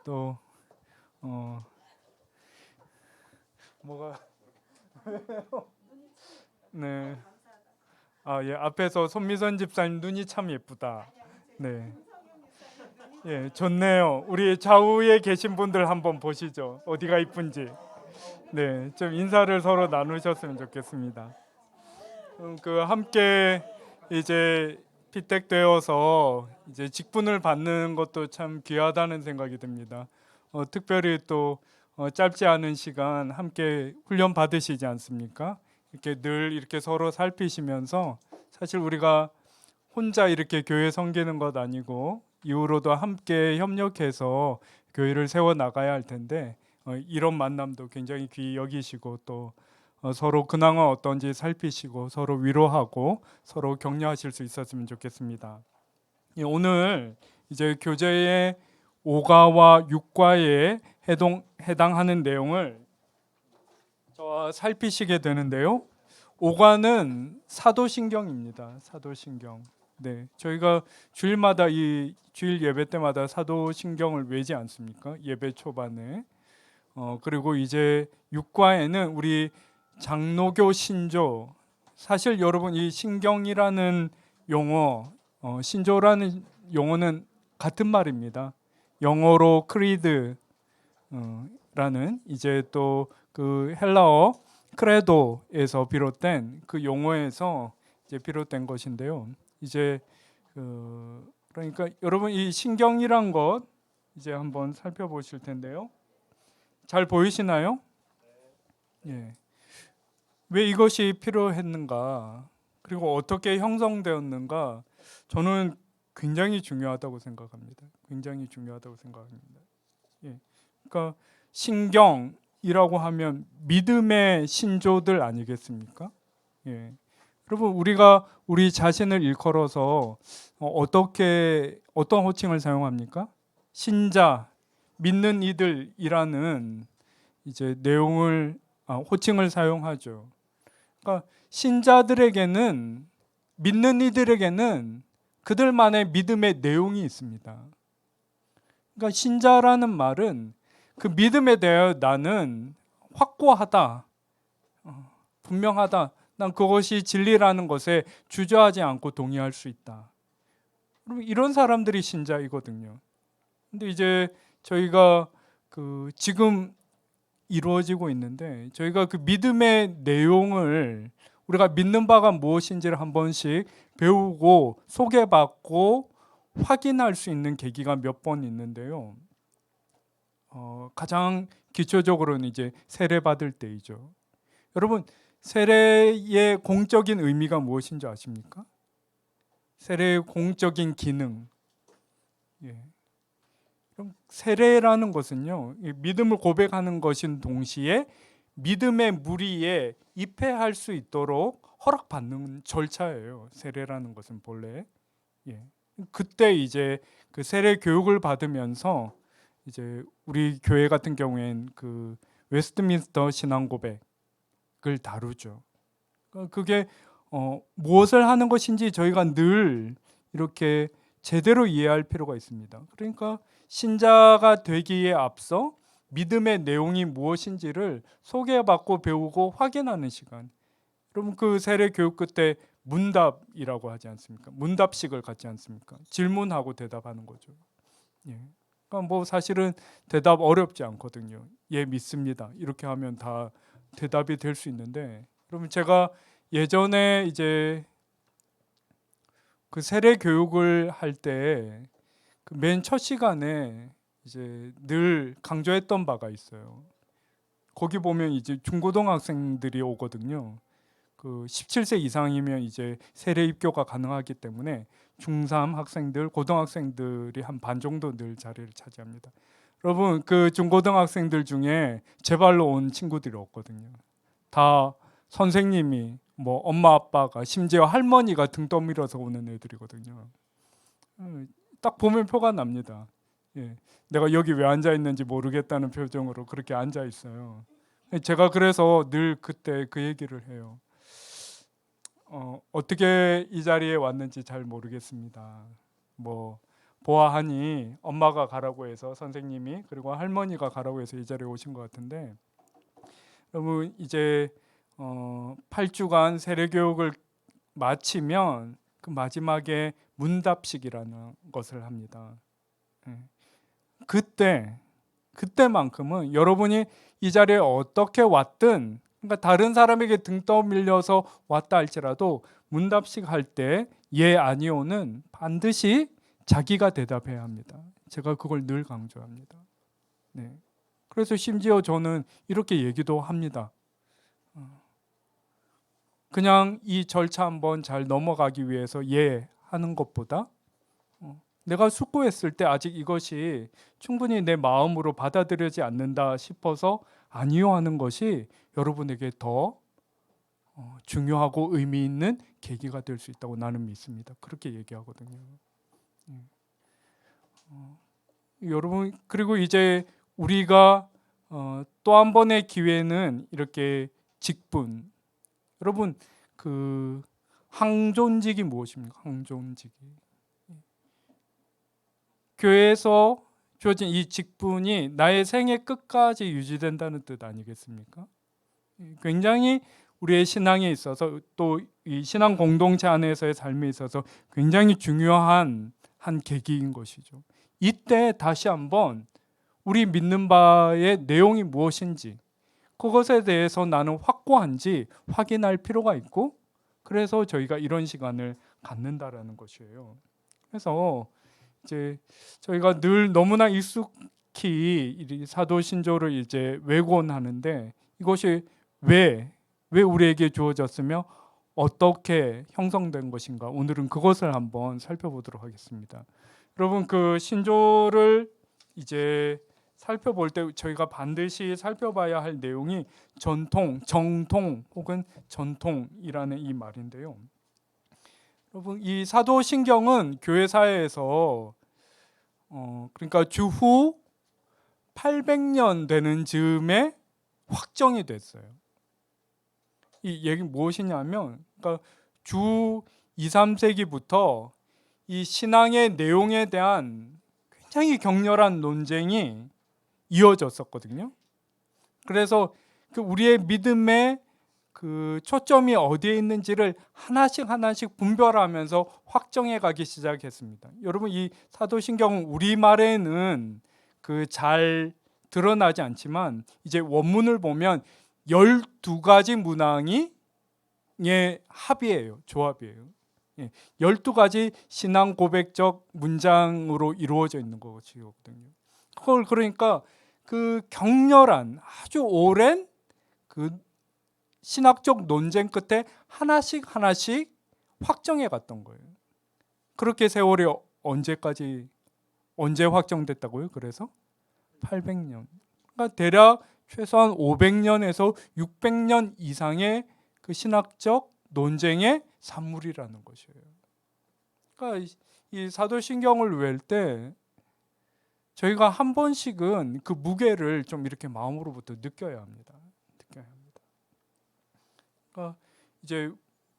또 뭐가 네. 예, 앞에서 손미선 집사님 눈이 참 예쁘다. 네. 예, 좋네요. 우리 좌우에 계신 분들 한번 보시죠. 어디가 이쁜지. 네, 좀 인사를 서로 나누셨으면 좋겠습니다. 그 함께 이제 피택되어서 이제 직분을 받는 것도 참 귀하다는 생각이 듭니다. 특별히 또 짧지 않은 시간 함께 훈련 받으시지 않습니까? 이렇게 늘 이렇게 서로 살피시면서 사실 우리가 혼자 이렇게 교회 섬기는 것 아니고 이후로도 함께 협력해서 교회를 세워 나가야 할 텐데 이런 만남도 굉장히 귀히 여기시고 또 서로 근황은 어떤지 살피시고 서로 위로하고 서로 격려하실 수 있었으면 좋겠습니다. 오늘 이제 교재의 5과와 6과에 해당하는 내용을 살피시게 되는데요. 5과는 사도신경입니다. 사도신경. 네, 저희가 주일마다 이 주일 예배 때마다 사도신경을 외지 않습니까? 예배 초반에. 그리고 이제 6과에는 우리 장로교 신조. 사실 여러분 이 신경이라는 용어, 신조라는 용어는 같은 말입니다. 영어로 크리드 라는 이제 또 그 헬라어 크레도에서 비롯된 그 용어에서 이제 비롯된 것인데요. 이제 그러니까 여러분 이 신경이란 것 이제 한번 살펴보실 텐데요. 잘 보이시나요? 예. 왜 이것이 필요했는가? 그리고 어떻게 형성되었는가? 저는 굉장히 중요하다고 생각합니다. 굉장히 중요하다고 생각합니다. 예. 그러니까 신경이라고 하면 믿음의 신조들 아니겠습니까? 예. 여러분 우리가 우리 자신을 일컬어서 어떤 호칭을 사용합니까? 신자, 믿는 이들이라는 이제 내용을 호칭을 사용하죠. 그러니까 신자들에게는 믿는 이들에게는 그들만의 믿음의 내용이 있습니다. 그러니까 신자라는 말은 그 믿음에 대하여 나는 확고하다, 분명하다. 난 그것이 진리라는 것에 주저하지 않고 동의할 수 있다. 이런 사람들이 신자이거든요. 근데 이제 저희가 그 지금 이루어지고 있는데 저희가 그 믿음의 내용을 우리가 믿는 바가 무엇인지를 한 번씩 배우고 소개받고 확인할 수 있는 계기가 몇 번 있는데요. 가장 기초적으로는 이제 세례 받을 때이죠. 여러분 세례의 공적인 의미가 무엇인지 아십니까? 세례의 공적인 기능. 예. 그럼 세례라는 것은요, 믿음을 고백하는 것인 동시에 믿음의 무리에 입회할 수 있도록 허락받는 절차예요. 세례라는 것은 본래. 예. 그때 이제 그 세례 교육을 받으면서 이제 우리 교회 같은 경우엔 그 웨스트민스터 신앙 고백을 다루죠. 그게 무엇을 하는 것인지 저희가 늘 이렇게 제대로 이해할 필요가 있습니다. 그러니까 신자가 되기에 앞서 믿음의 내용이 무엇인지를 소개받고 배우고 확인하는 시간. 여러분 그 세례 교육 끝에 문답이라고 하지 않습니까? 문답식을 갖지 않습니까? 질문하고 대답하는 거죠. 예. 그러니까 뭐 사실은 대답 어렵지 않거든요. 예, 믿습니다. 이렇게 하면 다 대답이 될 수 있는데, 그러면 제가 예전에 이제 그 세례 교육을 할 때 그 맨 첫 시간에 이제 늘 강조했던 바가 있어요. 거기 보면 이제 중고등학생들이 오거든요. 그 17세 이상이면 이제 세례 입교가 가능하기 때문에 중3 학생들, 고등학생들이 한 반 정도 늘 자리를 차지합니다. 여러분 그 중고등학생들 중에 제 발로 온 친구들이 없거든요. 다 선생님이 뭐 엄마 아빠가 심지어 할머니가 등 떠밀어서 오는 애들이거든요. 딱 보면 표가 납니다. 예. 내가 여기 왜 앉아 있는지 모르겠다는 표정으로 그렇게 앉아 있어요. 제가 그래서 늘 그때 그 얘기를 해요. 어떻게 이 자리에 왔는지 잘 모르겠습니다. 뭐 보아하니 엄마가 가라고 해서 선생님이 그리고 할머니가 가라고 해서 이 자리에 오신 것 같은데, 여러분 이제 8주간 세례 교육을 마치면 그 마지막에 문답식이라는 것을 합니다. 예. 그때만큼은 여러분이 이 자리에 어떻게 왔든, 그러니까 다른 사람에게 등 떠밀려서 왔다 할지라도 문답식 할 때 예 아니오는 반드시 자기가 대답해야 합니다. 제가 그걸 늘 강조합니다. 네. 그래서 심지어 저는 이렇게 얘기도 합니다. 그냥 이 절차 한번 잘 넘어가기 위해서 예 하는 것보다 내가 숙고했을 때 아직 이것이 충분히 내 마음으로 받아들여지지 않는다 싶어서 아니요 하는 것이 여러분에게 더 중요하고 의미 있는 계기가 될 수 있다고 나는 믿습니다. 그렇게 얘기하거든요. 여러분, 그리고 이제 우리가 또 한 번의 기회는 이렇게 직분. 여러분, 그 항존직이 무엇입니까? 항존직이 교회에서 주어진 이 직분이 나의 생애 끝까지 유지된다는 뜻 아니겠습니까? 굉장히 우리의 신앙에 있어서 또 이 신앙 공동체 안에서의 삶에 있어서 굉장히 중요한 한 계기인 것이죠. 이때 다시 한번 우리 믿는 바의 내용이 무엇인지, 그것에 대해서 나는 확고한지 확인할 필요가 있고, 그래서 저희가 이런 시간을 갖는다라는 것이에요. 그래서 이제 저희가 늘 너무나 익숙히 이 사도신조를 이제 외곤하는데, 이것이 왜 우리에게 주어졌으며 어떻게 형성된 것인가, 오늘은 그것을 한번 살펴보도록 하겠습니다. 여러분, 그 신조를 이제 살펴볼 때 저희가 반드시 살펴봐야 할 내용이 전통, 정통 혹은 전통이라는 이 말인데요. 여러분, 이 사도신경은 교회 사회에서 그러니까 주후 800년 되는 즈음에 확정이 됐어요. 이 얘기 무엇이냐면, 그러니까 주 2, 3세기부터 이 신앙의 내용에 대한 굉장히 격렬한 논쟁이 이어졌었거든요. 그래서 그 우리의 믿음의 그 초점이 어디에 있는지를 하나씩 분별하면서 확정해 가기 시작했습니다. 여러분, 이 사도신경은 우리말에는 그 잘 드러나지 않지만 이제 원문을 보면 12가지 문항이 합이에요. 조합이에요. 12가지 신앙 고백적 문장으로 이루어져 있는 것이거든요. 그걸 그러니까 그 격렬한 아주 오랜 그 신학적 논쟁 끝에 하나씩 확정해 갔던 거예요. 그렇게 세월이 언제 확정됐다고요? 그래서 800년. 그러니까 대략 최소한 500년에서 600년 이상의 그 신학적 논쟁의 산물이라는 것이에요. 그러니까 이 사도신경을 외울 때 저희가 한 번씩은 그 무게를 좀 이렇게 마음으로부터 느껴야 합니다. 그러니까 이제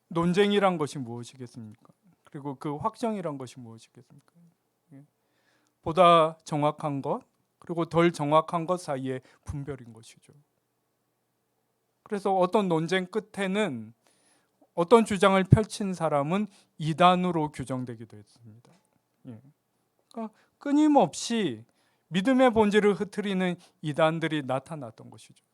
논쟁이란 것이 무엇이겠습니까? 그리고 그 확정이란 것이 무엇이겠습니까? 보다 정확한 것 그리고 덜 정확한 것 사이의 분별인 것이죠. 그래서 어떤 논쟁 끝에는 어떤 주장을 펼친 사람은 이단으로 규정되기도 했습니다. 그러니까 끊임없이 믿음의 본질을 흐트리는 이단들이 나타났던 것이죠.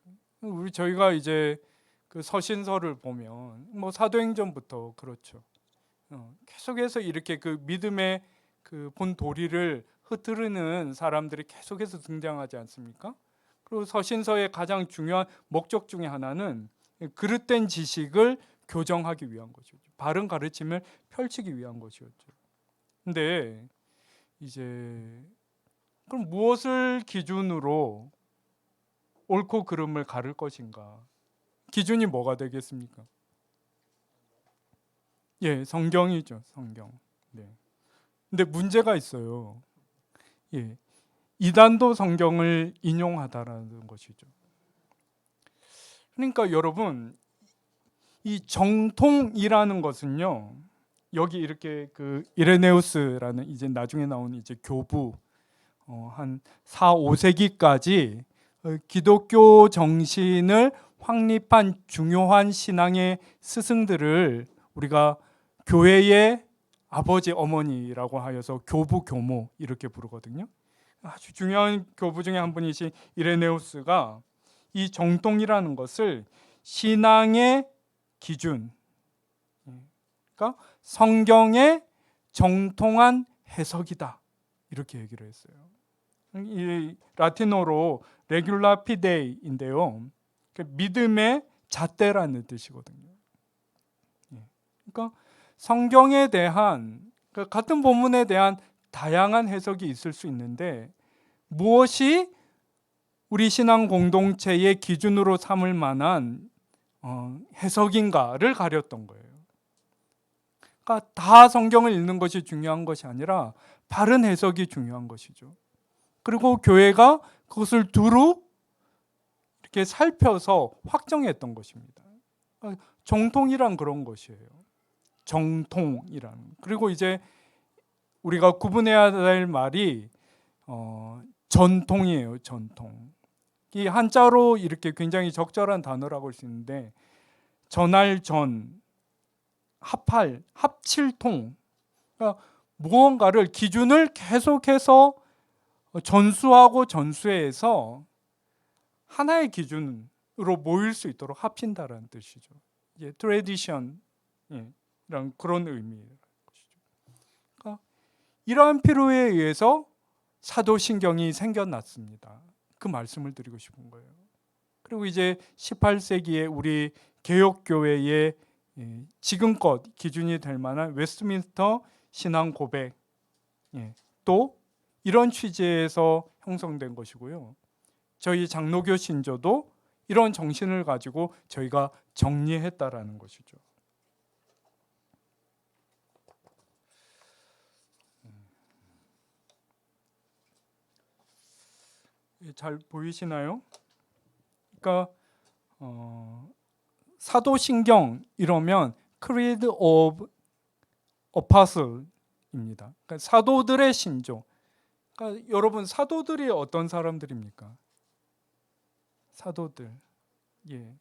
저희가 이제 그 서신서를 보면 뭐 사도행전부터 그렇죠. 계속해서 이렇게 그 믿음의 그 본 도리를 흐트르는 사람들이 계속해서 등장하지 않습니까? 그리고 서신서의 가장 중요한 목적 중에 하나는 그릇된 지식을 교정하기 위한 것이죠. 바른 가르침을 펼치기 위한 것이었죠. 근데 이제 그럼 무엇을 기준으로 옳고 그름을 가를 것인가? 기준이 뭐가 되겠습니까? 성경이죠, 성경. 근데 문제가 있어요. 이단도 성경을 인용하다라는 것이죠. 그러니까 여러분, 이 정통이라는 것은요, 여기 이렇게 그 이레네우스라는 이제 나중에 나온 이제 교부 한 4, 5세기까지 기독교 정신을 확립한 중요한 신앙의 스승들을 우리가 교회의 아버지 어머니라고 하여서 교부 교모 이렇게 부르거든요. 아주 중요한 교부 중에 한 분이신 이레네우스가 이 정통이라는 것을 신앙의 기준, 그러니까 성경의 정통한 해석이다 이렇게 얘기를 했어요. 이 라틴어로 레귤라 피데이인데요. 믿음의 잣대라는 뜻이거든요. 그러니까 성경에 대한 같은 본문에 대한 다양한 해석이 있을 수 있는데 무엇이 우리 신앙 공동체의 기준으로 삼을 만한 해석인가를 가렸던 거예요. 그러니까 다 성경을 읽는 것이 중요한 것이 아니라 바른 해석이 중요한 것이죠. 그리고 교회가 그것을 두루 이렇게 살펴서 확정했던 것입니다. 정통이란 그런 것이에요. 정통이란. 그리고 이제 우리가 구분해야 될 말이 전통이에요. 전통. 이 한자로 이렇게 굉장히 적절한 단어라고 할 수 있는데 전할 전, 합할, 합칠통. 그러니까 무언가를 기준을 계속해서 전수하고 전수해서 하나의 기준으로 모일 수 있도록 합친다라는 뜻이죠. 이제 트래디션 이런 그런 의미예요. 그러니까 이러한 필요에 의해서 사도신경이 생겨났습니다. 그 말씀을 드리고 싶은 거예요. 그리고 이제 18세기에 우리 개혁교회의 지금껏 기준이 될 만한 웨스트민스터 신앙 고백 또 이런 취지에서 형성된 것이고요. 저희 장로교 신조도 이런 정신을 가지고 저희가 정리했다라는 것이죠. 잘 보이시나요? 그러니까 사도신경 이러면 Creed of Apostle입니다. 그러니까 사도들의 신조. 그러니까 여러분 사도들이 어떤 사람들입니까? 사도들. 그러니까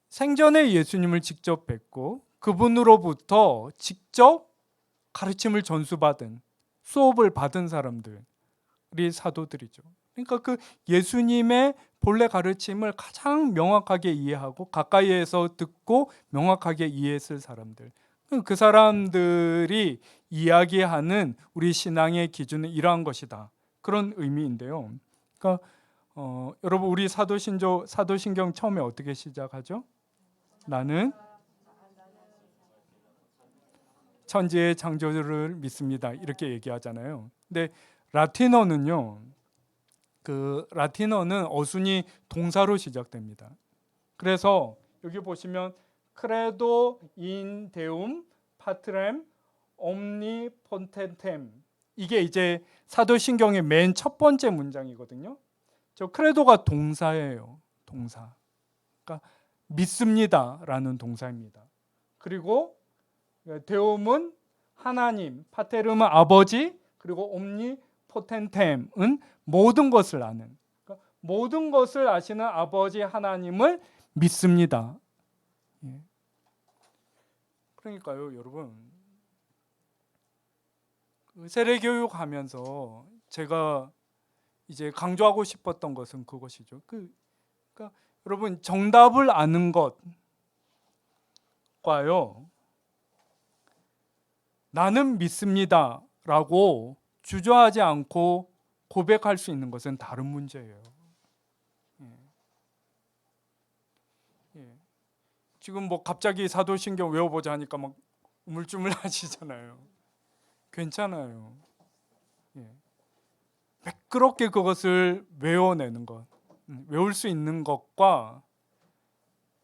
생전에 예수님을 직접 뵙고 그분으로부터 직접 가르침을 전수받은 수업을 받은 사람들이 사도들이죠. 그러니까 그 예수님의 본래 가르침을 가장 명확하게 이해하고 가까이에서 듣고 명확하게 이해했을 사람들. 그 사람들이 이야기하는 우리 신앙의 기준은 이러한 것이다. 그런 의미인데요. 그러니까 여러분 우리 사도신경 처음에 어떻게 시작하죠? 나는 천지의 창조주를 믿습니다. 이렇게 얘기하잖아요. 근데 라틴어는 어순이 동사로 시작됩니다. 그래서 여기 보시면 credo in deum patrem omnipotentem 이게 이제 사도신경의 맨 첫 번째 문장이거든요. 저 크레도가 동사예요. 동사. 그러니까 믿습니다라는 동사입니다. 그리고 데움은 하나님, 파테름은 아버지, 그리고 옴니포텐템은 모든 것을 아는. 그러니까 모든 것을 아시는 아버지 하나님을 믿습니다. 그러니까요, 여러분. 세례 교육하면서 제가 이제 강조하고 싶었던 것은 그것이죠. 그러니까 여러분 정답을 아는 것과요. 나는 믿습니다라고 주저하지 않고 고백할 수 있는 것은 다른 문제예요. 지금 뭐 갑자기 사도신경 외워보자 하니까 막 우물쭈물 하시잖아요. 괜찮아요. 매끄럽게 그것을 외워내는 것, 외울 수 있는 것과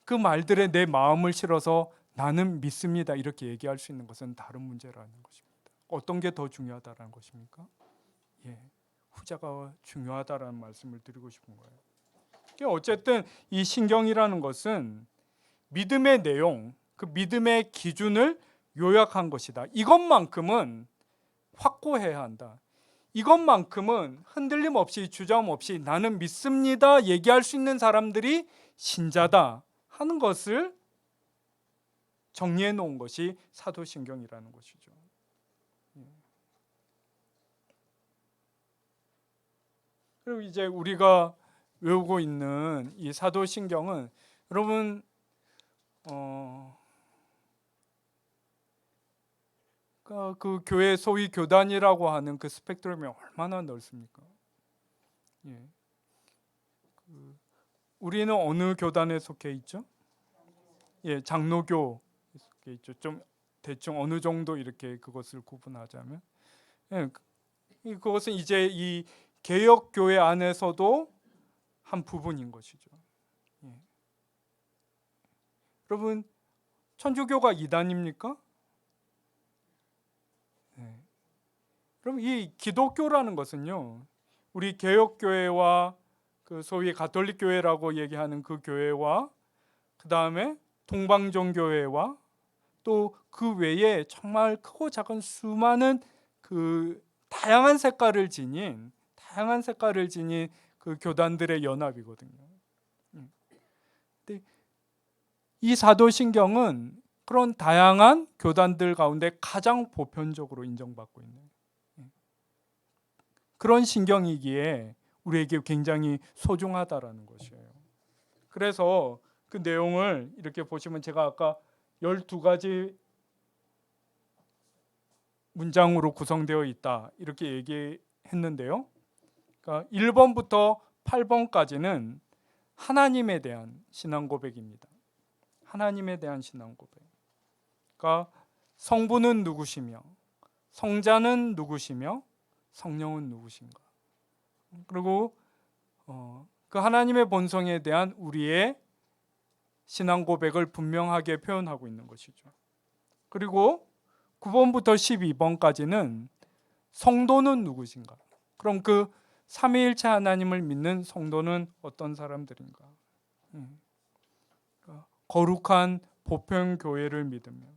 그 말들에 내 마음을 실어서 나는 믿습니다 이렇게 얘기할 수 있는 것은 다른 문제라는 것입니다. 어떤 게 더 중요하다는 것입니까? 후자가 중요하다라는 말씀을 드리고 싶은 거예요. 어쨌든 이 신경이라는 것은 믿음의 내용, 그 믿음의 기준을 요약한 것이다. 이것만큼은 확고해야 한다. 이것만큼은 흔들림 없이 주저함 없이 나는 믿습니다 얘기할 수 있는 사람들이 신자다 하는 것을 정리해 놓은 것이 사도신경이라는 것이죠. 그리고 이제 우리가 외우고 있는 이 사도신경은 여러분 그 교회 소위 교단이라고 하는 그 스펙트럼이 얼마나 넓습니까? 예. 우리는 어느 교단에 속해 있죠? 예, 장로교에 속해 있죠. 좀 대충 어느 정도 이렇게 그것을 구분하자면, 예, 그것은 이제 이 개혁 교회 안에서도 한 부분인 것이죠. 예. 여러분, 천주교가 이단입니까? 네. 그럼 이 기독교라는 것은요, 우리 개혁교회와 그 소위 가톨릭 교회라고 얘기하는 그 교회와 그 다음에 동방종교회와 또 그 외에 정말 크고 작은 수많은 그 다양한 색깔을 지닌 그 교단들의 연합이거든요. 근데 이 사도신경은 그런 다양한 교단들 가운데 가장 보편적으로 인정받고 있는 그런 신경이기에 우리에게 굉장히 소중하다라는 것이에요. 그래서 그 내용을 이렇게 보시면 제가 아까 12가지 문장으로 구성되어 있다 이렇게 얘기했는데요. 그러니까 1번부터 8번까지는 하나님에 대한 신앙 고백입니다. 하나님에 대한 신앙 고백. 그러니까 성부는 누구시며 성자는 누구시며 성령은 누구신가. 그리고 그 하나님의 본성에 대한 우리의 신앙 고백을 분명하게 표현하고 있는 것이죠. 그리고 9번부터 12번까지는 성도는 누구신가. 그럼 그 삼위일체 하나님을 믿는 성도는 어떤 사람들인가. 거룩한 보편 교회를 믿으며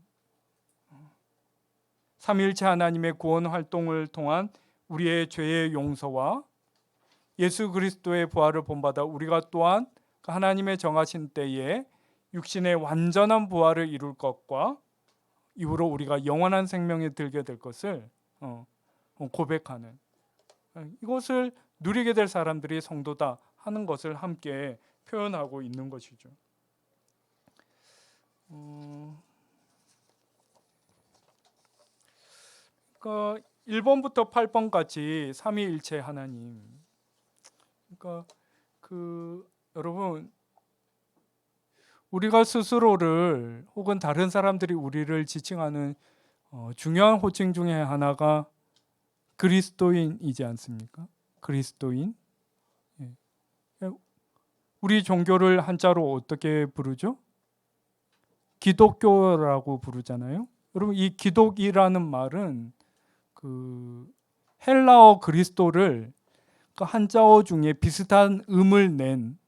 삼위일체 하나님의 구원 활동을 통한 우리의 죄의 용서와 예수 그리스도의 부활을 본받아 우리가 또한 하나님의 정하신 때에 육신의 완전한 부활을 이룰 것과 이후로 우리가 영원한 생명에 들게 될 것을 고백하는, 이것을 누리게 될 사람들이 성도다 하는 것을 함께 표현하고 있는 것이죠. 그러니까 1번부터 8번까지 삼위일체 하나님. 그러니까 여러분, 우리가 스스로를 혹은 다른 사람들이 우리를 지칭하는 중요한 호칭 중에 하나가 그리스도인이지 않습니까? 그리스도인. 예. 우리 종교를 한자로 어떻게 부르죠? 기독교라고 부르잖아요. 여러분, 이 기독이라는 말은 그 헬라어 그리스도를 그 한자어 중에 비슷한 음을 낸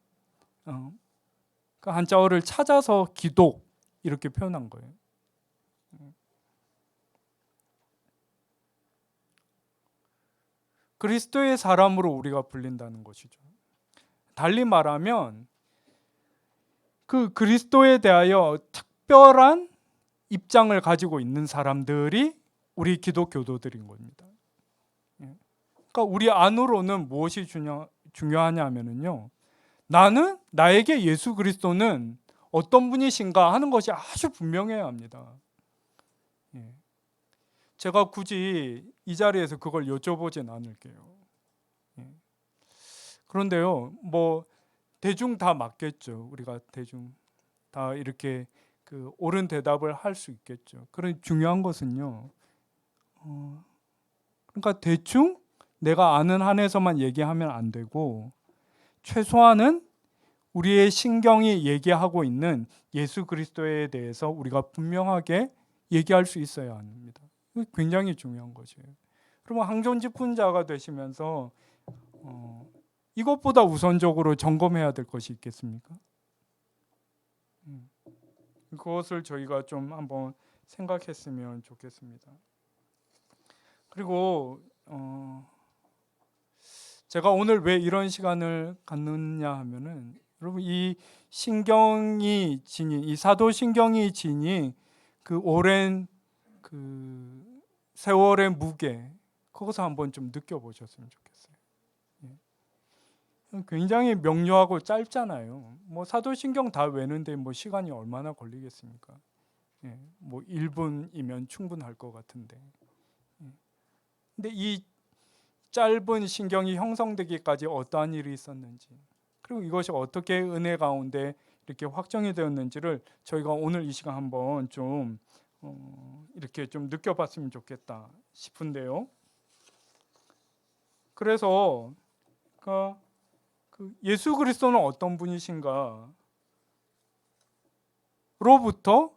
그 한자어를 찾아서 기독 이렇게 표현한 거예요. 그리스도의 사람으로 우리가 불린다는 것이죠. 달리 말하면 그 그리스도에 대하여 특별한 입장을 가지고 있는 사람들이 우리 기독교도들인 겁니다. 그러니까 우리 안으로는 무엇이 중요하냐면요, 나에게 예수 그리스도는 어떤 분이신가 하는 것이 아주 분명해야 합니다. 제가 굳이 이 자리에서 그걸 여쭤보진 않을게요. 그런데요, 뭐 대중 다 맞겠죠. 우리가 대중 다 이렇게 그 옳은 대답을 할 수 있겠죠. 그런 중요한 것은요, 그러니까 대충 내가 아는 한에서만 얘기하면 안 되고 최소한은 우리의 신경이 얘기하고 있는 예수 그리스도에 대해서 우리가 분명하게 얘기할 수 있어야 합니다. 굉장히 중요한 것이에요. 그러면 항존직분자가 되시면서 이것보다 우선적으로 점검해야 될 것이 있겠습니까? 그것을 저희가 좀 한번 생각했으면 좋겠습니다. 그리고 제가 오늘 왜 이런 시간을 갖느냐 하면은, 여러분, 이 신경이 지닌, 이 사도신경이 지닌 그 오랜 그 세월의 무게, 그것을 한번 좀 느껴보셨으면 좋겠어요. 굉장히 명료하고 짧잖아요. 뭐 사도신경 다 외는데 뭐 시간이 얼마나 걸리겠습니까? 뭐 1분이면 충분할 것 같은데. 근데 이 짧은 신경이 형성되기까지 어떠한 일이 있었는지, 그리고 이것이 어떻게 은혜 가운데 이렇게 확정이 되었는지를 저희가 오늘 이 시간 한번 좀 이렇게 좀 느껴봤으면 좋겠다 싶은데요. 그래서 그 예수 그리스도는 어떤 분이신가 로부터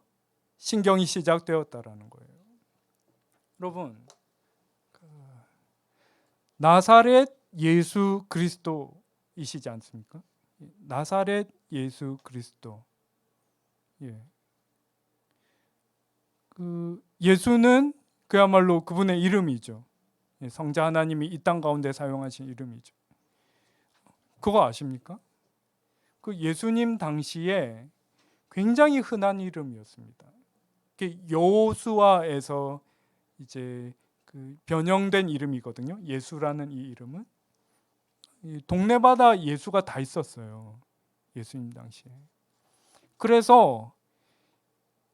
신경이 시작되었다라는 거예요. 여러분, 나사렛 예수 그리스도이시지 않습니까? 나사렛 예수 그리스도. 그 예수는 그야말로 그분의 이름이죠. 성자 하나님이 이 땅 가운데 사용하신 이름이죠. 그거 아십니까? 그 예수님 당시에 굉장히 흔한 이름이었습니다. 여호수아에서 이제 그 변형된 이름이거든요. 예수라는 이 이름은 동네마다 예수가 다 있었어요. 예수님 당시에. 그래서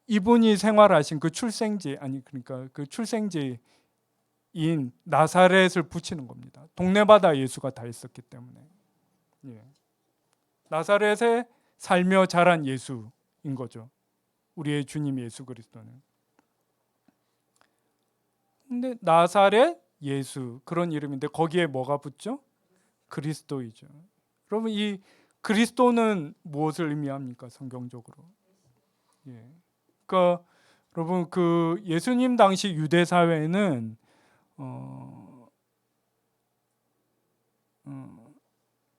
이분이 생활하신 그 출생지, 아니 그러니까 그 출생지인 나사렛을 붙이는 겁니다. 동네마다 예수가 다 있었기 때문에. 나사렛에 살며 자란 예수인 거죠. 우리의 주님 예수 그리스도는. 근데 나사렛 예수, 그런 이름인데 거기에 뭐가 붙죠? 그리스도이죠. 여러분, 이 그리스도는 무엇을 의미합니까? 성경적으로. 그러니까 여러분, 그 예수님 당시 유대 사회는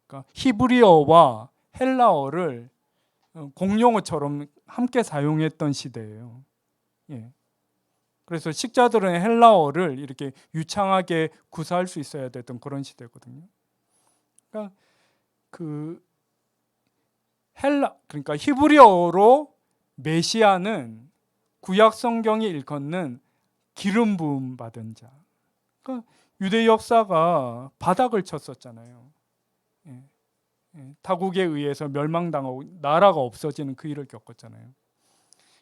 그러니까 히브리어와 헬라어를 공용어처럼 함께 사용했던 시대예요. 그래서 식자들은 헬라어를 이렇게 유창하게 구사할 수 있어야 됐던 그런 시대거든요. 그러니까 그러니까 히브리어로 메시아는 구약 성경이 일컫는 기름 부음 받은 자. 그러니까 유대 역사가 바닥을 쳤었잖아요. 타국에 의해서 멸망당하고 나라가 없어지는 그 일을 겪었잖아요.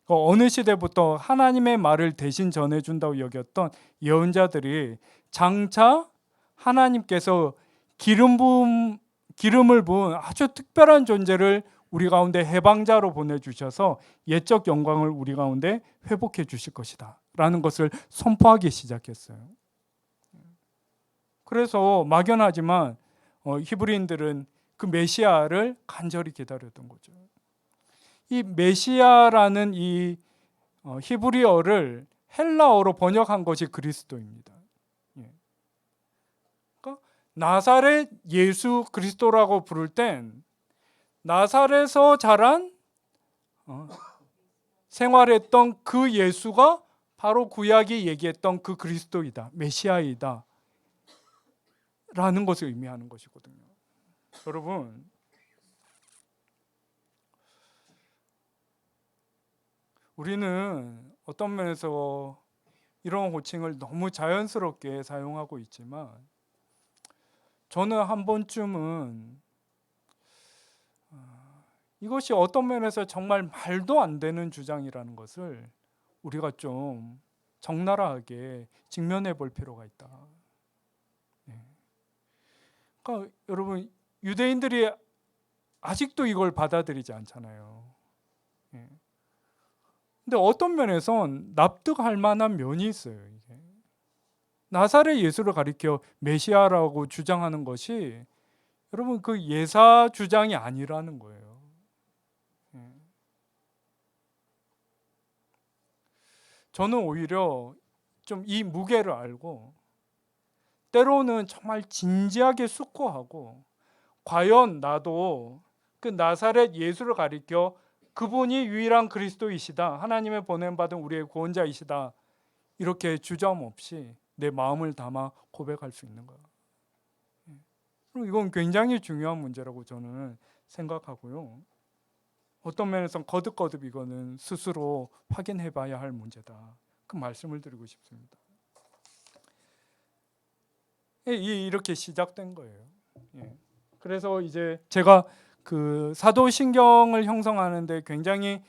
어느 시대부터 하나님의 말을 대신 전해준다고 여겼던 예언자들이 장차 하나님께서 기름을 부은 아주 특별한 존재를 우리 가운데 해방자로 보내주셔서 옛적 영광을 우리 가운데 회복해 주실 것이다 라는 것을 선포하기 시작했어요. 그래서 막연하지만 히브리인들은 그 메시아를 간절히 기다렸던 거죠. 이 메시아라는 이 히브리어를 헬라어로 번역한 것이 그리스도입니다. 그러니까 나사렛 예수 그리스도라고 부를 땐 나사렛에서 자란 생활했던 그 예수가 바로 구약이 얘기했던 그 그리스도이다, 메시아이다 라는 것을 의미하는 것이거든요. 여러분, 우리는 어떤 면에서 이런 호칭을 너무 자연스럽게 사용하고 있지만, 저는 한 번쯤은 이것이 어떤 면에서 정말 말도 안 되는 주장이라는 것을 우리가 좀 적나라하게 직면해 볼 필요가 있다. 그러니까 여러분, 유대인들이 아직도 이걸 받아들이지 않잖아요. 근데 어떤 면에선 납득할 만한 면이 있어요. 이게. 나사렛 예수를 가리켜 메시아라고 주장하는 것이 여러분 그 예사 주장이 아니라는 거예요. 저는 오히려 좀 이 무게를 알고 때로는 정말 진지하게 숙고하고 과연 나도 그 나사렛 예수를 가리켜 그분이 유일한 그리스도이시다, 하나님의 보냄받은 우리의 구원자이시다, 이렇게 주저함 없이 내 마음을 담아 고백할 수 있는 거예요. 그리고 이건 굉장히 중요한 문제라고 저는 생각하고요. 어떤 면에서 거듭거듭 이거는 스스로 확인해 봐야 할 문제다, 그 말씀을 드리고 싶습니다. 이렇게 시작된 거예요. 그래서 이제 제가 그 사도신경을 형성하는데 굉장히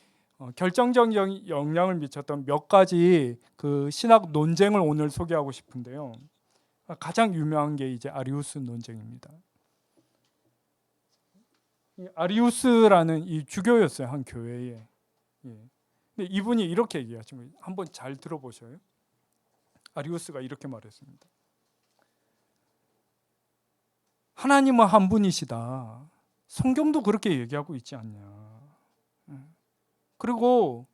결정적인 영향을 미쳤던 몇 가지 그 신학 논쟁을 오늘 소개하고 싶은데요. 가장 유명한 게 이제 아리우스 논쟁입니다. 이 아리우스라는 이 주교였어요, 한 교회에. 근데 이분이 이렇게 얘기하시면 한번 잘 들어보셔요. 아리우스가 이렇게 말했습니다. 하나님은 한 분이시다. 성경도 그렇게 얘기하고 있지 않냐. 그리고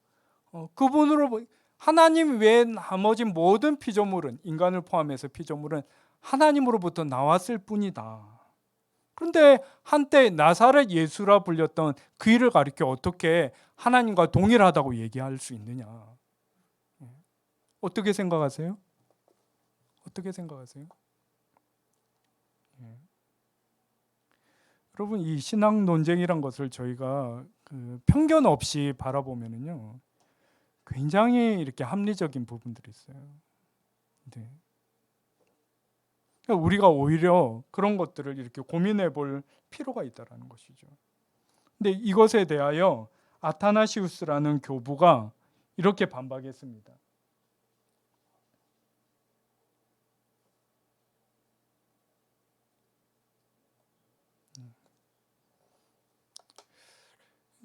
그분으로 하나님 외에 나머지 모든 피조물은, 인간을 포함해서 피조물은 하나님으로부터 나왔을 뿐이다. 그런데 한때 나사렛 예수라 불렸던 그 일을 가리켜 어떻게 하나님과 동일하다고 얘기할 수 있느냐. 어떻게 생각하세요? 어떻게 생각하세요? 여러분, 이 신학 논쟁이란 것을 저희가 그 편견 없이 바라보면은요, 굉장히 이렇게 합리적인 부분들이 있어요. 네. 그러니까 우리가 오히려 그런 것들을 이렇게 고민해 볼 필요가 있다라는 것이죠. 근데 이것에 대하여 아타나시우스라는 교부가 이렇게 반박했습니다.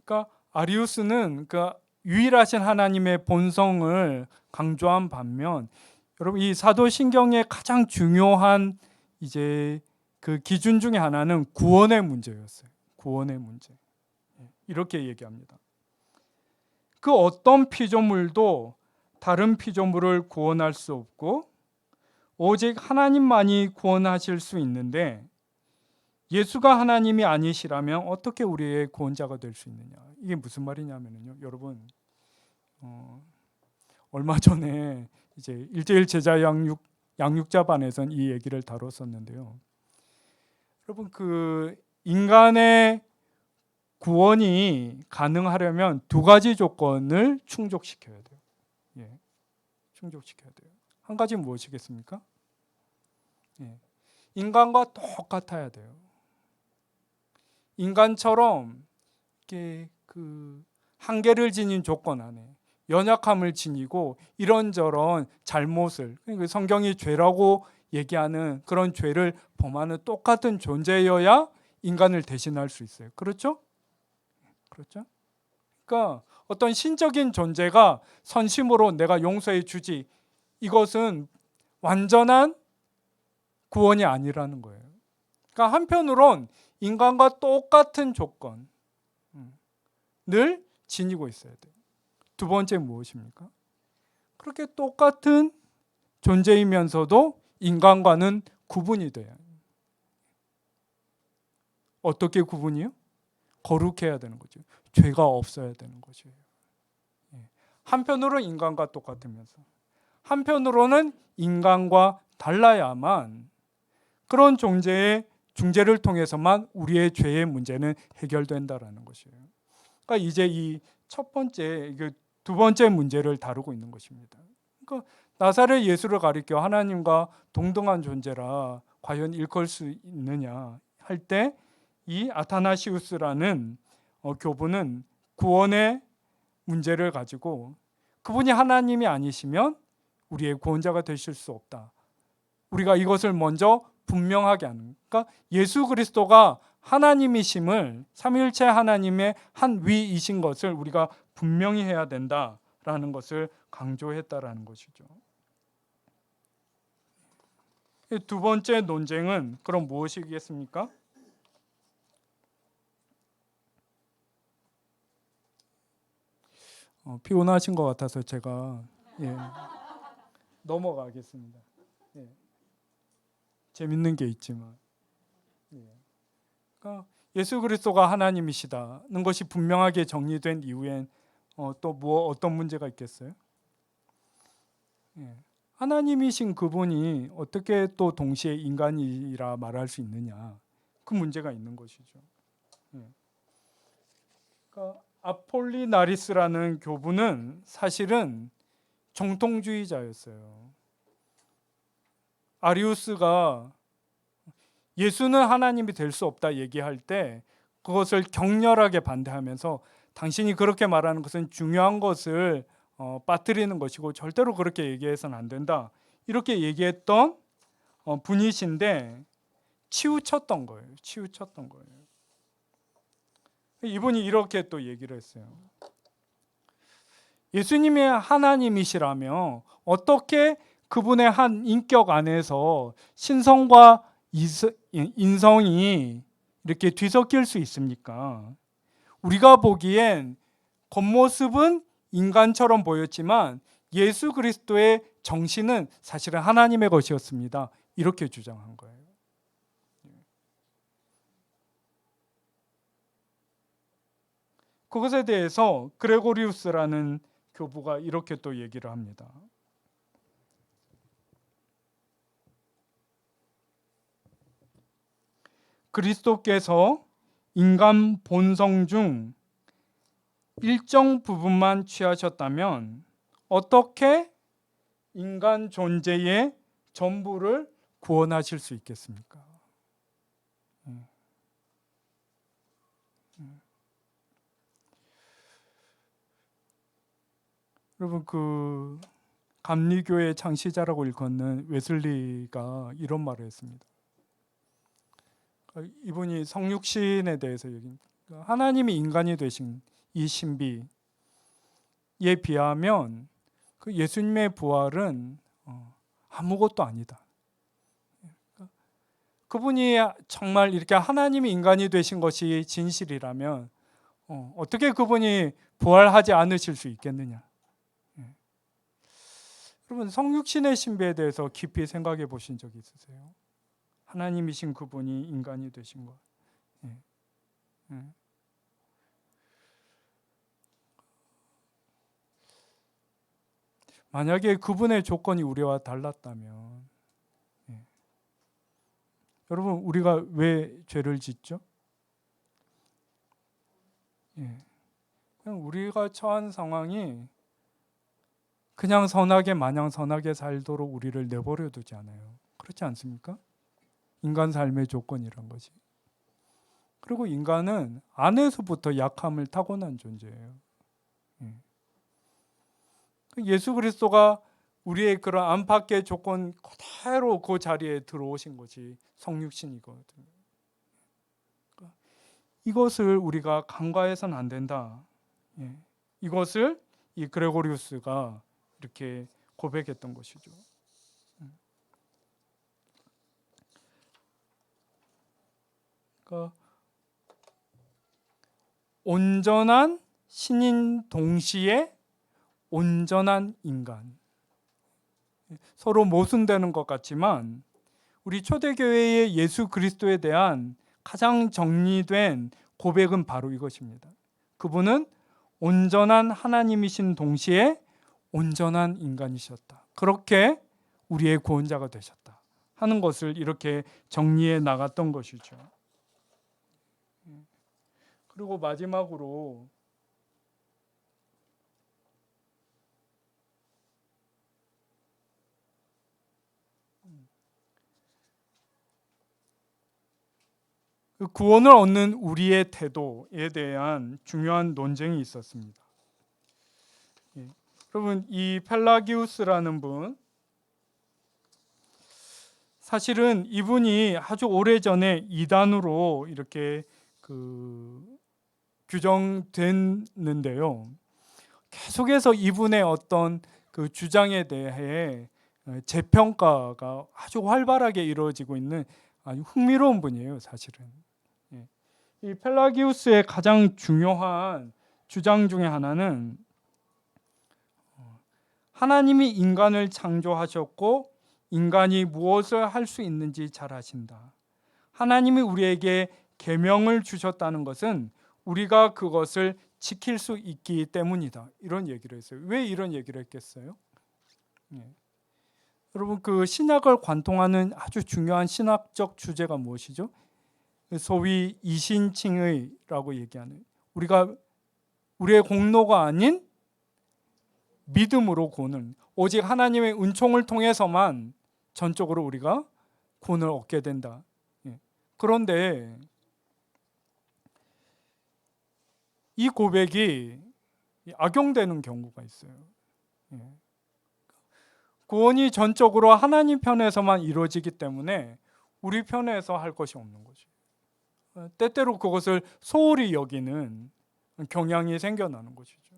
그러니까 아리우스는 그 유일하신 하나님의 본성을 강조한 반면, 여러분 이 사도신경의 가장 중요한 이제 그 기준 중에 하나는 구원의 문제였어요. 구원의 문제. 이렇게 얘기합니다. 그 어떤 피조물도 다른 피조물을 구원할 수 없고 오직 하나님만이 구원하실 수 있는데, 예수가 하나님이 아니시라면 어떻게 우리의 구원자가 될 수 있느냐. 이게 무슨 말이냐면요, 여러분 얼마 전에 이제 일제일 제자 양육자반에선 이 얘기를 다뤘었는데요. 여러분 그 인간의 구원이 가능하려면 두 가지 조건을 충족시켜야 돼요. 충족시켜야 돼요. 한 가지는 무엇이겠습니까? 인간과 똑같아야 돼요. 인간처럼 이렇게 그 한계를 지닌 조건 안에 연약함을 지니고 이런저런 잘못을, 그러니까 성경이 죄라고 얘기하는 그런 죄를 범하는 똑같은 존재여야 인간을 대신할 수 있어요. 그렇죠? 그렇죠? 그러니까 어떤 신적인 존재가 선심으로 내가 용서해 주지, 이것은 완전한 구원이 아니라는 거예요. 그러니까 한편으론 인간과 똑같은 조건을 지니고 있어야 돼요. 두 번째 무엇입니까? 그렇게 똑같은 존재이면서도 인간과는 구분이 돼요. 어떻게 구분이요? 거룩해야 되는 거죠. 죄가 없어야 되는 거죠. 한편으로는 인간과 똑같으면서 한편으로는 인간과 달라야만 그런 존재의 중재를 통해서만 우리의 죄의 문제는 해결된다라는 것이에요. 그러니까 이제 이 첫 번째, 두 번째 문제를 다루고 있는 것입니다. 그러니까 나사렛 예수를 가리켜 하나님과 동등한 존재라 과연 일컬 수 있느냐 할 때, 이 아타나시우스라는 교부는 구원의 문제를 가지고 그분이 하나님이 아니시면 우리의 구원자가 되실 수 없다. 우리가 이것을 먼저 분명하게 하는, 그러니까 예수 그리스도가 하나님이심을, 삼위일체 하나님의 한 위이신 것을 우리가 분명히 해야 된다라는 것을 강조했다라는 것이죠. 두 번째 논쟁은 그럼 무엇이겠습니까? 피곤하신 것 같아서 제가 넘어가겠습니다. 재밌는 게 있지만, 그러니까 예수 그리스도가 하나님이시다는 것이 분명하게 정리된 이후엔 또 어떤 문제가 있겠어요? 예. 하나님이신 그분이 어떻게 또 동시에 인간이라 말할 수 있느냐? 그 문제가 있는 것이죠. 예. 그러니까 아폴리나리스라는 교부는 사실은 정통주의자였어요. 아리우스가 예수는 하나님이 될 수 없다 얘기할 때 그것을 격렬하게 반대하면서 당신이 그렇게 말하는 것은 중요한 것을 빠뜨리는 것이고 절대로 그렇게 얘기해서는 안 된다. 이렇게 얘기했던 분이신데 치우쳤던 거예요. 치우쳤던 거예요. 이분이 이렇게 또 얘기를 했어요. 예수님이 하나님이시라며 어떻게 그분의 한 인격 안에서 신성과 인성이 이렇게 뒤섞일 수 있습니까? 우리가 보기엔 겉모습은 인간처럼 보였지만 예수 그리스도의 정신은 사실은 하나님의 것이었습니다. 이렇게 주장한 거예요. 그것에 대해서 그레고리우스라는 교부가 이렇게 또 얘기를 합니다. 그리스도께서 인간 본성 중 일정 부분만 취하셨다면 어떻게 인간 존재의 전부를 구원하실 수 있겠습니까? 여러분, 그 감리교의 창시자라고 일컫는 웨슬리가 이런 말을 했습니다. 이분이 성육신에 대해서 얘기합니다. 하나님이 인간이 되신 이 신비에 비하면 그 예수님의 부활은 아무것도 아니다. 그분이 정말 이렇게 하나님이 인간이 되신 것이 진실이라면 어떻게 그분이 부활하지 않으실 수 있겠느냐? 여러분, 성육신의 신비에 대해서 깊이 생각해 보신 적이 있으세요? 하나님이신 그분이 인간이 되신 것. 만약에 그분의 조건이 우리와 달랐다면, 여러분, 우리가 왜 죄를 짓죠? 그냥 우리가 처한 상황이 그냥 선하게 마냥 선하게 살도록 우리를 내버려 두지 않아요. 그렇지 않습니까? 인간 삶의 조건이란 것이. 그리고 인간은 안에서부터 약함을 타고난 존재예요. 예수 그리스도가 우리의 그런 안팎의 조건 그대로 그 자리에 들어오신 것이 성육신이거든요. 이것을 우리가 간과해서는 안 된다. 이것을 이 그레고리우스가 이렇게 고백했던 것이죠. 그러니까 온전한 신인 동시에 온전한 인간. 서로 모순되는 것 같지만 우리 초대교회의 예수 그리스도에 대한 가장 정리된 고백은 바로 이것입니다. 그분은 온전한 하나님이신 동시에 온전한 인간이셨다. 그렇게 우리의 구원자가 되셨다 하는 것을 이렇게 정리해 나갔던 것이죠. 그리고 마지막으로 구원을 얻는 우리의 태도에 대한 중요한 논쟁이 있었습니다. 여러분, 이 펠라기우스라는 분, 사실은 이분이 아주 오래전에 이단으로 이렇게 규정됐는데요. 계속해서 이분의 어떤 그 주장에 대해 재평가가 아주 활발하게 이루어지고 있는 아주 흥미로운 분이에요, 사실은. 이 펠라기우스의 가장 중요한 주장 중에 하나는 하나님이 인간을 창조하셨고 인간이 무엇을 할 수 있는지 잘 아신다. 하나님이 우리에게 계명을 주셨다는 것은 우리가 그것을 지킬 수 있기 때문이다. 이런 얘기를 했어요. 왜 이런 얘기를 했겠어요? 여러분, 그 신약을 관통하는 아주 중요한 신학적 주제가 무엇이죠? 소위 이신칭의라고 얘기하는, 우리가 우리의 공로가 아닌 믿음으로 구원을, 오직 하나님의 은총을 통해서만 전적으로 우리가 구원을 얻게 된다. 그런데 이 고백이 악용되는 경우가 있어요. 구원이 전적으로 하나님 편에서만 이루어지기 때문에 우리 편에서 할 것이 없는 거죠. 때때로 그것을 소홀히 여기는 경향이 생겨나는 것이죠.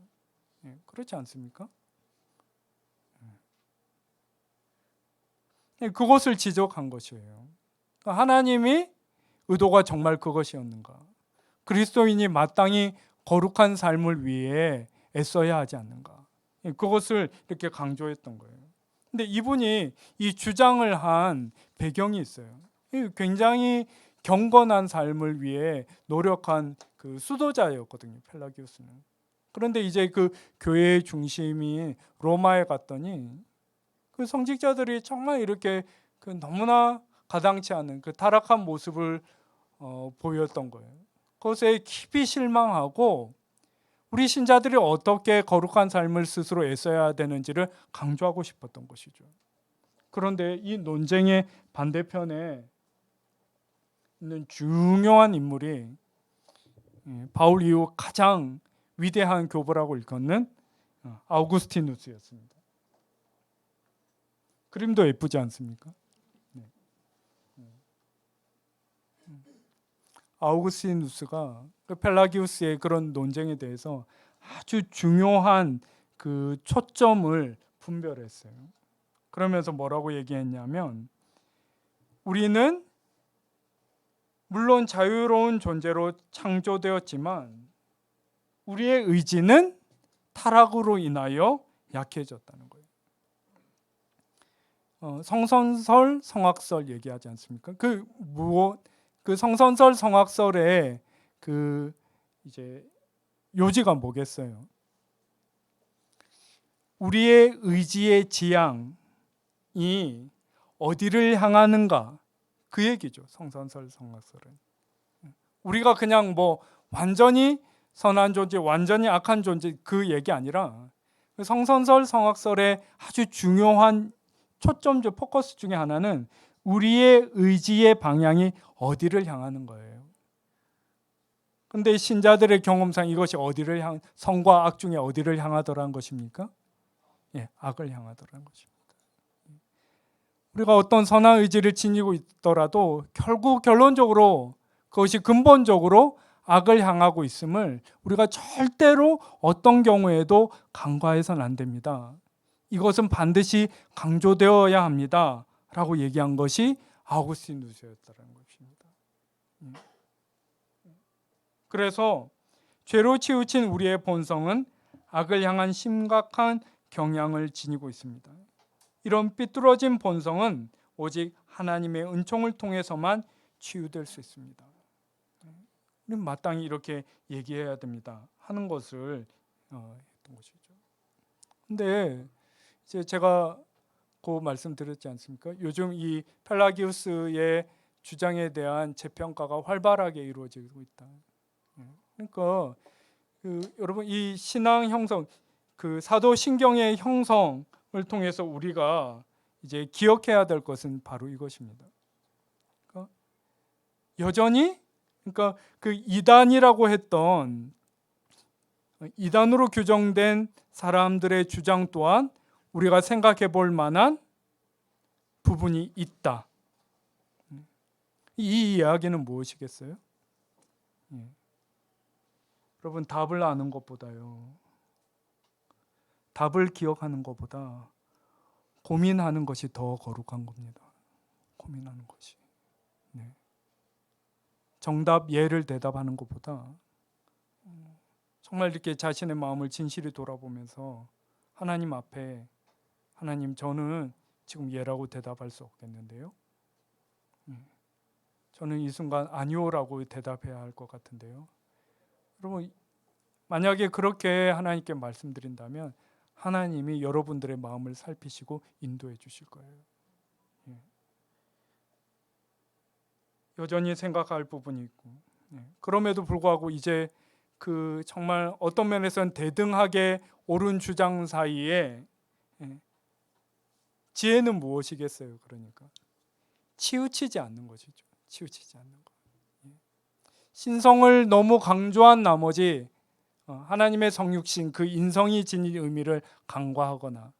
그렇지 않습니까? 그것을 지적한 것이에요. 하나님이 의도가 정말 그것이었는가? 그리스도인이 마땅히 거룩한 삶을 위해 애써야 하지 않는가? 그것을 이렇게 강조했던 거예요. 근데 이분이 이 주장을 한 배경이 있어요. 굉장히 경건한 삶을 위해 노력한 그 수도자였거든요, 펠라기우스는. 그런데 이제 그 교회의 중심이 로마에 갔더니 그 성직자들이 정말 이렇게 그 너무나 가당치 않은 그 타락한 모습을 보였던 거예요. 그것에 깊이 실망하고 우리 신자들이 어떻게 거룩한 삶을 스스로 애써야 되는지를 강조하고 싶었던 것이죠. 그런데 이 논쟁의 반대편에 있는 중요한 인물이 바울 이후 가장 위대한 교보라고 일컫는 아우구스티누스였습니다. 그림도 예쁘지 않습니까? 아우구스티누스가 펠라기우스의 그런 논쟁에 대해서 아주 중요한 그 초점을 분별했어요. 그러면서 뭐라고 얘기했냐면, 우리는 물론 자유로운 존재로 창조되었지만 우리의 의지는 타락으로 인하여 약해졌다는 거예요. 성선설, 성악설 얘기하지 않습니까? 그 성선설, 성악설의 그 이제 요지가 뭐겠어요? 우리의 의지의 지향이 어디를 향하는가? 그 얘기죠. 성선설, 성악설은. 우리가 그냥 뭐 완전히 선한 존재, 완전히 악한 존재 그 얘기 아니라 성선설, 성악설의 아주 중요한 초점적 포커스 중에 하나는 우리의 의지의 방향이 어디를 향하는 거예요. 근데 신자들의 경험상 이것이 어디를 선과 악 중에 어디를 향하더라는 것입니까? 악을 향하더라는 것입니다. 우리가 어떤 선한 의지를 지니고 있더라도 결국 결론적으로 그것이 근본적으로 악을 향하고 있음을 우리가 절대로 어떤 경우에도 간과해서는 안 됩니다. 이것은 반드시 강조되어야 합니다. 라고 얘기한 것이 아우구스티누스였다는 것입니다. 그래서 죄로 치우친 우리의 본성은 악을 향한 심각한 경향을 지니고 있습니다. 이런 삐뚤어진 본성은 오직 하나님의 은총을 통해서만 치유될 수 있습니다. 우리는 마땅히 이렇게 얘기해야 됩니다. 하는 것을 했던 것이죠. 근데 이제 제가 그 말씀드렸지 않습니까? 요즘 이 펠라기우스의 주장에 대한 재평가가 활발하게 이루어지고 있다. 그러니까 여러분, 이 신앙 형성, 그 사도 신경의 형성을 통해서 우리가 이제 기억해야 될 것은 바로 이것입니다. 그러니까 여전히, 그러니까 그 이단이라고 했던, 이단으로 규정된 사람들의 주장 또한 우리가 생각해 볼 만한 부분이 있다. 이 이야기는 무엇이겠어요? 여러분, 답을 아는 것보다요, 답을 기억하는 것보다 고민하는 것이 더 거룩한 겁니다. 고민하는 것이. 정답, 예를 대답하는 것보다 정말 이렇게 자신의 마음을 진실히 돌아보면서 하나님 앞에, 하나님, 저는 지금 예라고 대답할 수 없겠는데요, 저는 이 순간 아니오라고 대답해야 할 것 같은데요. 여러분, 만약에 그렇게 하나님께 말씀드린다면 하나님이 여러분들의 마음을 살피시고 인도해 주실 거예요. 여전히 생각할 부분이 있고, 그럼에도 불구하고 이제 그 정말 어떤 면에서는 대등하게 옳은 주장 사이에 지혜는 무엇이겠어요? 그러니까 치우치지 않는 것이죠. 치우치지 않는 것. 신성을 너무 강조한 나머지 하나님의 성육신 그 인성이 지닌 의미를 간과하거나,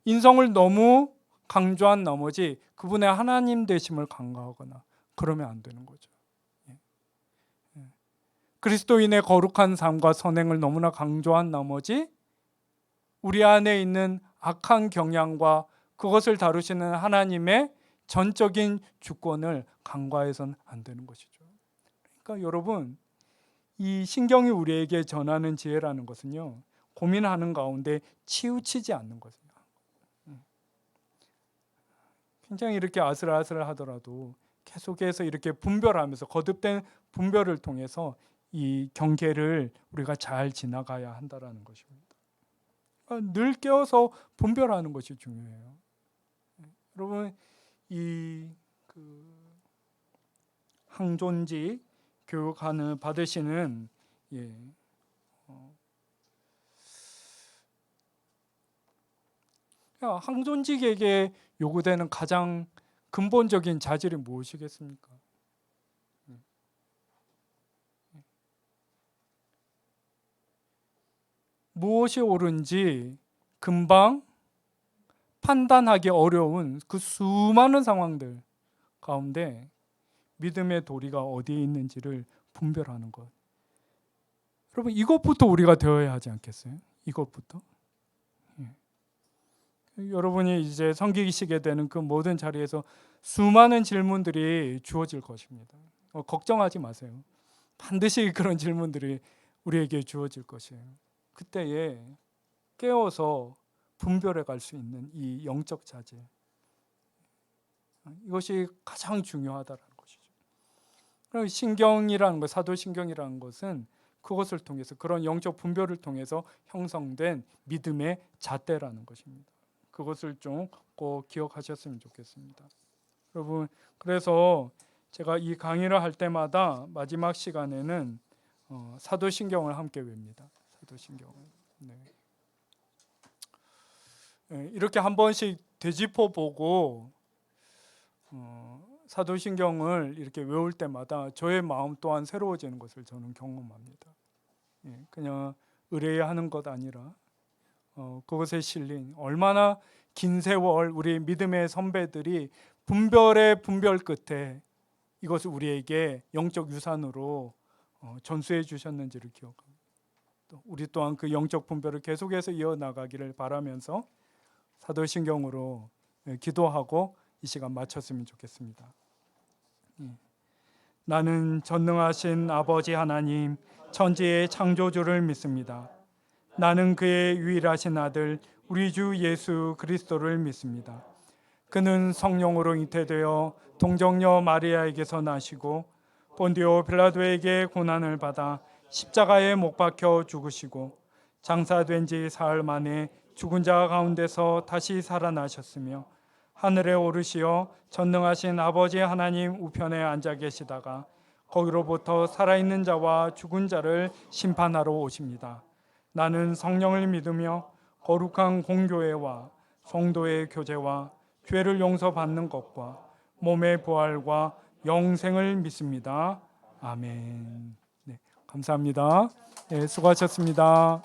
인성을 너무 강조한 나머지 그분의 하나님 되심을 간과하거나 그러면 안 되는 거죠. 그리스도인의 거룩한 삶과 선행을 너무나 강조한 나머지 우리 안에 있는 악한 경향과 그것을 다루시는 하나님의 전적인 주권을 간과해서는 안 되는 것이죠. 그러니까 여러분, 이 신경이 우리에게 전하는 지혜라는 것은요, 고민하는 가운데 치우치지 않는 것입니다. 굉장히 이렇게 아슬아슬하더라도 계속해서 이렇게 분별하면서 거듭된 분별을 통해서 이 경계를 우리가 잘 지나가야 한다라는 것입니다. 늘 깨어서 분별하는 것이 중요해요. 여러분, 이 항존직 교육하는 받으시는 항존직에게 요구되는 가장 근본적인 자질이 무엇이겠습니까? 무엇이 옳은지 금방 판단하기 어려운 그 수많은 상황들 가운데 믿음의 도리가 어디에 있는지를 분별하는 것. 여러분, 이것부터 우리가 되어야 하지 않겠어요? 이것부터. 여러분이 이제 섬기시게 되는 그 모든 자리에서 수많은 질문들이 주어질 것입니다. 걱정하지 마세요. 반드시 그런 질문들이 우리에게 주어질 것이에요. 그때에 깨어서 분별해 갈 수 있는 이 영적 자질, 이것이 가장 중요하다는 것이죠. 그럼 신경이라는 것, 사도신경이라는 것은 그것을 통해서, 그런 영적 분별을 통해서 형성된 믿음의 잣대라는 것입니다. 그것을 좀 꼭 기억하셨으면 좋겠습니다. 여러분, 그래서 제가 이 강의를 할 때마다 마지막 시간에는 사도신경을 함께 뵙니다. 사도신경을. 이렇게 한 번씩 되짚어 보고 사도신경을 이렇게 외울 때마다 저의 마음 또한 새로워지는 것을 저는 경험합니다. 그냥 의뢰하는 것 아니라 그것에 실린 얼마나 긴 세월 우리 믿음의 선배들이 분별의 분별 끝에 이것을 우리에게 영적 유산으로 전수해 주셨는지를 기억합니다. 또 우리 또한 그 영적 분별을 계속해서 이어나가기를 바라면서 사도신경으로 기도하고 이 시간 마쳤으면 좋겠습니다. 나는 전능하신 아버지 하나님, 천지의 창조주를 믿습니다. 나는 그의 유일하신 아들 우리 주 예수 그리스도를 믿습니다. 그는 성령으로 잉태되어 동정녀 마리아에게서 나시고 본디오 빌라도에게 고난을 받아 십자가에 못 박혀 죽으시고 장사된 지 사흘 만에 죽은 자 가운데서 다시 살아나셨으며 하늘에 오르시어 전능하신 아버지 하나님 우편에 앉아 계시다가 거기로부터 살아있는 자와 죽은 자를 심판하러 오십니다. 나는 성령을 믿으며 거룩한 공교회와 성도의 교제와 죄를 용서받는 것과 몸의 부활과 영생을 믿습니다. 아멘. 네, 감사합니다. 네, 수고하셨습니다.